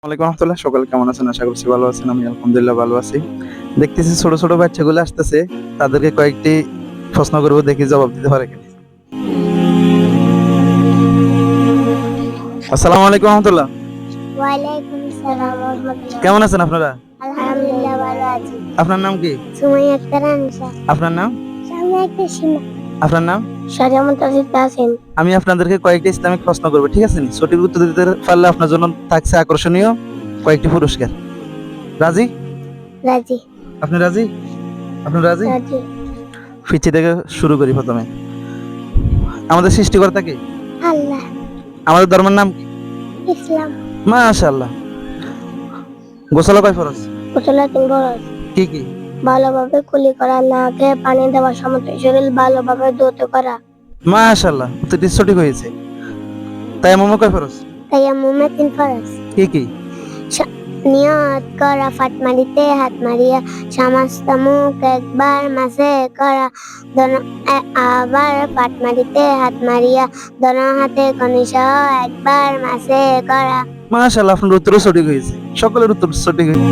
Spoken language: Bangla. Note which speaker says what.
Speaker 1: ওয়ালাইকুম রহমতুল্লাহ। সকালে কেমন আছেন? আশা করছি ভালো আছেন। আমি আলহামদুলিল্লাহ ভালো আছি। দেখতেছি ছোট ছোট বাচ্চাগুলো আসতেছে, তাদেরকে কয়েকটি প্রশ্ন করবো, দেখি জবাব দিতে পারে কিনা। আসসালামু আলাইকুম রহমতুল্লাহ।
Speaker 2: ওয়ালাইকুম আসসালাম ওয়া রাহমাতুল্লাহ।
Speaker 1: কেমন আছেন আপনারা?
Speaker 2: আলহামদুলিল্লাহ ভালো আছি।
Speaker 1: আপনার নাম কি?
Speaker 2: সুমাইয়া আক্তার আনসা।
Speaker 1: আপনার নাম?
Speaker 2: সামিয়া আক্তার সীমা।
Speaker 1: আপনার নাম?
Speaker 2: সাজা মুনতাসির তাহসিন।
Speaker 1: আমি আপনাদেরকে কয়েকটি ইসলামিক প্রশ্ন করবো, ঠিক আছে? সঠিক উত্তর দিতে পারলে আপনার জন্য থাকছে আকর্ষণীয় কয়েকটি পুরস্কার। রাজি?
Speaker 2: রাজি।
Speaker 1: আপনি রাজি? আপনি রাজি?
Speaker 2: রাজি।
Speaker 1: ফিচি থেকে শুরু করি প্রথমে। আমাদের সৃষ্টিকর্তা কে?
Speaker 2: আল্লাহ।
Speaker 1: আমাদের ধর্মের নাম কি?
Speaker 2: ইসলাম।
Speaker 1: মাশাআল্লাহ। গোসল কয় ফরজ?
Speaker 2: গোসলের 3 ফরজ।
Speaker 1: কি কি?
Speaker 2: ভালোভাবে কুলি করা, না খেয়ে পানি দেওয়া, সমস্ত শরীর ভালোভাবে ধৌত করা।
Speaker 1: মাশাআল্লাহ, উত্তরটি সঠিক হয়েছে। তায়াম্মুম কয় ফরজ?
Speaker 2: তায়াম্মুমে 3 ফরজ।
Speaker 1: কি কি?
Speaker 2: নিয়ত করা, ফাতমারিতে হাত মারিয়া, সমস্ত মুখ একবার মাসে করা, আবার ফাতমারিতে হাত মারিয়া, দোনো হাতে কনিসহ একবার মাসে করা।
Speaker 1: মাশাআল্লাহ, আপনার উত্তরও সঠিক হয়েছে। সকলের উত্তর সঠিক হয়েছে।